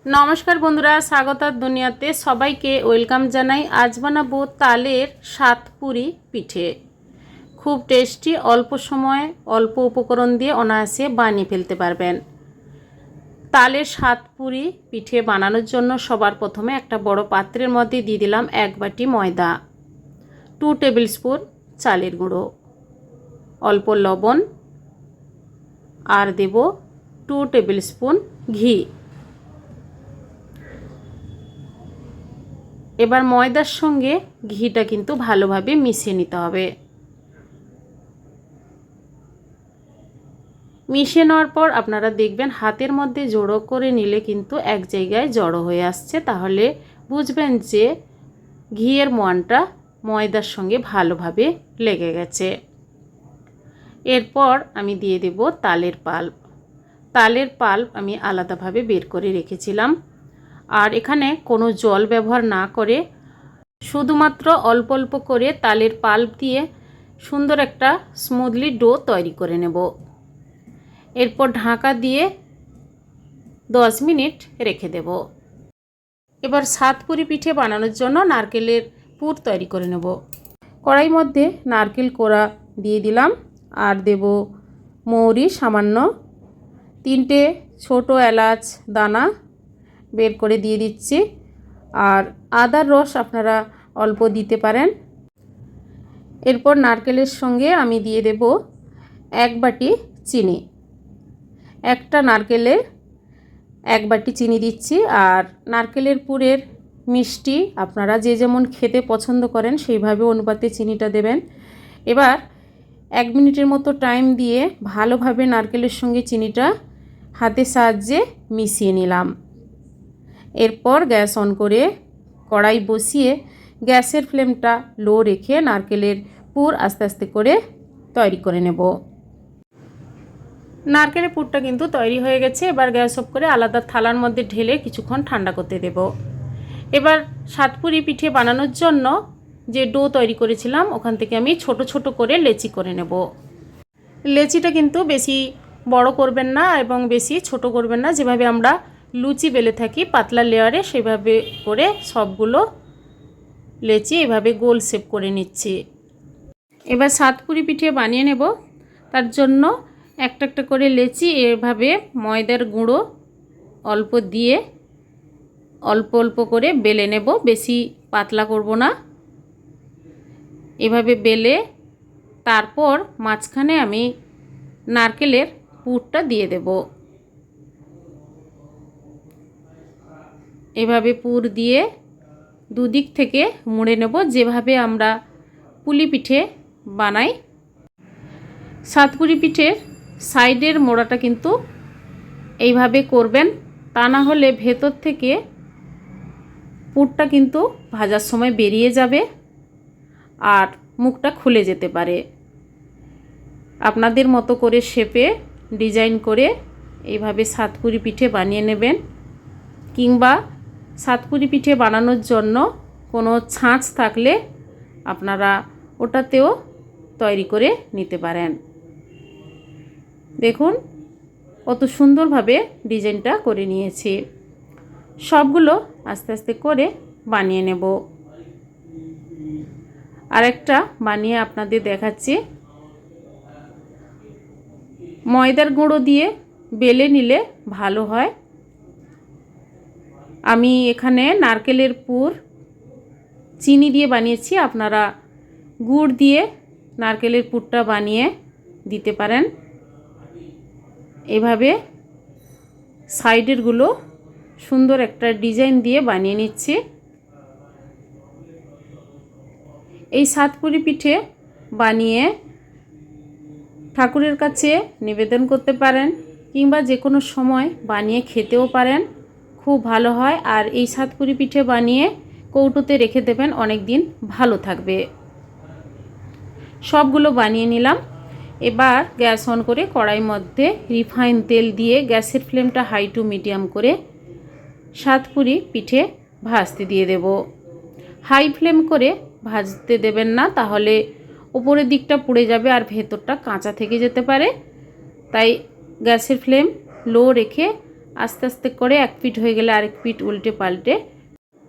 নমস্কার বন্ধুরা, স্বাগতার দুনিয়াতে সবাইকে ওয়েলকাম জানাই। আজ বানাবো তালের সাতপুরি পিঠে। খুব টেস্টি, অল্প সময় অল্প উপকরণ দিয়ে অনায়াসে বানিয়ে ফেলতে পারবেন। তালের সাতপুরি পিঠে বানানোর জন্য সবার প্রথমে একটা বড় পাত্রের মধ্যে দিয়ে দিলাম 1 বাটি ময়দা, 2 টেবিল স্পুন চালের গুঁড়ো, অল্প লবণ আর দেব 2 টেবিল স্পুন ঘি। এবার ময়দার সঙ্গে ঘিটা কিন্তু ভালোভাবে মিশিয়ে নিতে হবে। মিশিয়ে নেওয়ার পর আপনারা দেখবেন হাতের মধ্যে জড়ো করে নিলে কিন্তু এক জায়গায় জড়ো হয়ে আসছে, তাহলে বুঝবেন যে ঘিয়ের মোয়ানটা ময়দার সঙ্গে ভালোভাবে লেগে গেছে। এরপর আমি দিয়ে দেব তালের পাল্প। তালের পাল্প আমি আলাদাভাবে বের করে রেখেছিলাম। আর এখানে কোনো জল ব্যবহার না করে শুধুমাত্র অল্প অল্প করে তালের পাল্প দিয়ে সুন্দর একটা স্মুথলি ডো তৈরি করে নেব। এরপর ঢাকা দিয়ে 10 মিনিট রেখে দেব। এবার সাতপুরি পিঠে বানানোর জন্য নারকেলের পুর তৈরি করে নেব। কড়াই মধ্যে নারকেল কোড়া দিয়ে দিলাম আর দেব মৌরি সামান্য, 3টে ছোট এলাচ দানা বের করে দিয়ে দিচ্ছি, আর আদার রস আপনারা অল্প দিতে পারেন। এরপর নারকেলের সঙ্গে আমি দিয়ে দেব 1 বাটি চিনি। একটা নারকেলে 1 বাটি চিনি দিচ্ছি। আর নারকেলের পুরের মিষ্টি আপনারা যে যেমন খেতে পছন্দ করেন সেইভাবে অনুপাতে চিনিটা দেবেন। এবার 1 মিনিটের মতো টাইম দিয়ে ভালোভাবে নারকেলের সঙ্গে চিনিটা হাতের সাহায্যে মিশিয়ে নিলাম। এরপর গ্যাস অন করে কড়াই বসিয়ে গ্যাসের ফ্লেমটা লো রেখে নারকেলের পুর আস্তে আস্তে করে তৈরি করে নেব। নারকেলের পুরটা কিন্তু তৈরি হয়ে গেছে। এবার গ্যাস অফ করে আলাদা থালার মধ্যে ঢেলে কিছুক্ষণ ঠান্ডা করতে দেব। এবার সাতপুরি পিঠে বানানোর জন্য যে ডো তৈরি করেছিলাম ওখান থেকে আমি ছোট ছোট করে লেচি করে নেব। লেচিটা কিন্তু বেশি বড় করবেন না এবং বেশি ছোট করবেন না, যেভাবে আমরা লুচি বেলে থাকি পাতলা লেয়ারে সেভাবে করে সবগুলো লেচি এভাবে গোল শেপ করে নিচ্ছি। এবার সাতপুরি পিঠে বানিয়ে নেব। তার জন্য একটা একটা করে লেচি এভাবে ময়দার গুঁড়ো অল্প দিয়ে অল্প অল্প করে বেলে নেব, বেশি পাতলা করব না। এভাবে বেলে তারপর মাঝখানে আমি নারকেলের পুরটা দিয়ে দেব। এভাবে পুর দিয়ে দুদিক থেকে মুড়ে নেব, যেভাবে আমরা পুলি পিঠে বানাই। সাতপুরি পিঠের সাইডের মোড়াটা কিন্তু এইভাবে করবেন, তা না হলে ভেতর থেকে পুরটা কিন্তু ভাজার সময় বেরিয়ে যাবে আর মুখটা খুলে যেতে পারে। আপনাদের মতো করে শেপে ডিজাইন করে এইভাবে সাতপুরি পিঠে বানিয়ে নেবেন, কিংবা সাতপুরি পিঠে বানানোর জন্য কোনো ছাঁচ থাকলে আপনারা ওটাতেও তৈরি করে নিতে পারেন। দেখুন কত সুন্দরভাবে ডিজাইনটা করে নিয়েছি। সবগুলো আস্তে আস্তে করে বানিয়ে নেব। আরেকটা বানিয়ে আপনাদের দেখাচ্ছি। ময়দার গুঁড়ো দিয়ে বেলে নিলে ভালো হয়। আমি এখানে নারকেলের পুর চিনি দিয়ে বানিয়েছি, আপনারা গুড় দিয়ে নারকেলের পুরটা বানিয়ে দিতে পারেন। এভাবে সাইডেরগুলো সুন্দর একটা ডিজাইন দিয়ে বানিয়ে নিচ্ছি। এই সাতপুরি পিঠে বানিয়ে ঠাকুরের কাছে নিবেদন করতে পারেন, কিংবা যে কোনো সময় বানিয়ে খেতেও পারেন, খুব ভালো হয়। আর এই সাতপুরি পিঠে বানিয়ে কৌটোতে রেখে দেবেন, অনেক দিন ভালো থাকবে। সবগুলো বানিয়ে নিলাম। এবার গ্যাস অন করে কড়াই মধ্যে রিফাইন তেল দিয়ে গ্যাসের ফ্লেমটা হাই টু মিডিয়াম করে সাতপুরি পিঠে ভাজতে দিয়ে দেব। হাই ফ্লেম করে ভাজতে দেবেন না, তাহলে উপরের দিকটা পুড়ে যাবে আর ভেতরটা কাঁচা থেকে যেতে পারে। তাই গ্যাসের ফ্লেম লো রেখে আস্তে আস্তে করে এক পিঠ হয়ে গেলে আরেক পিঠ উল্টে পাল্টে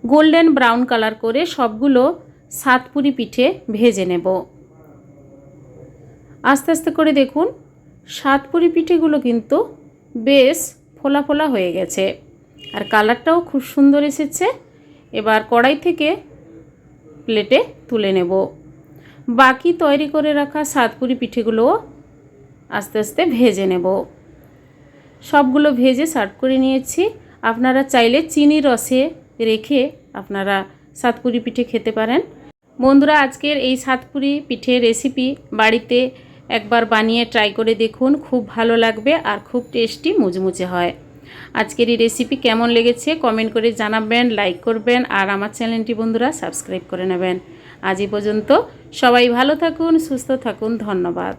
গোল্ডেন ব্রাউন কালার করে সবগুলো সাতপুরি পিঠে ভেজে নেব। আস্তে আস্তে করে দেখুন সাতপুরি পিঠেগুলো কিন্তু বেশ ফোলা ফোলা হয়ে গেছে আর কালারটাও খুব সুন্দর এসেছে। এবার কড়াই থেকে প্লেটে তুলে নেব। বাকি তৈরি করে রাখা সাতপুরি পিঠেগুলো আস্তে আস্তে ভেজে নেব। সবগুলো ভেজে সার্ভ করে নিয়েছি। আপনারা চাইলে চিনি রসে রেখে আপনারা সাতপুরি পিঠে খেতে পারেন। বন্ধুরা, আজকের এই সাতপুরি পিঠে রেসিপি বাড়িতে একবার বানিয়ে ট্রাই করে দেখুন, খুব ভালো লাগবে আর খুব টেস্টি মুচমুচে হয়। আজকের এই রেসিপি কেমন লেগেছে কমেন্ট করে জানাবেন, লাইক করবেন আর আমার চ্যানেলটি বন্ধুরা সাবস্ক্রাইব করে নেবেন। আজ এই পর্যন্ত, সবাই ভালো থাকুন, সুস্থ থাকুন, ধন্যবাদ।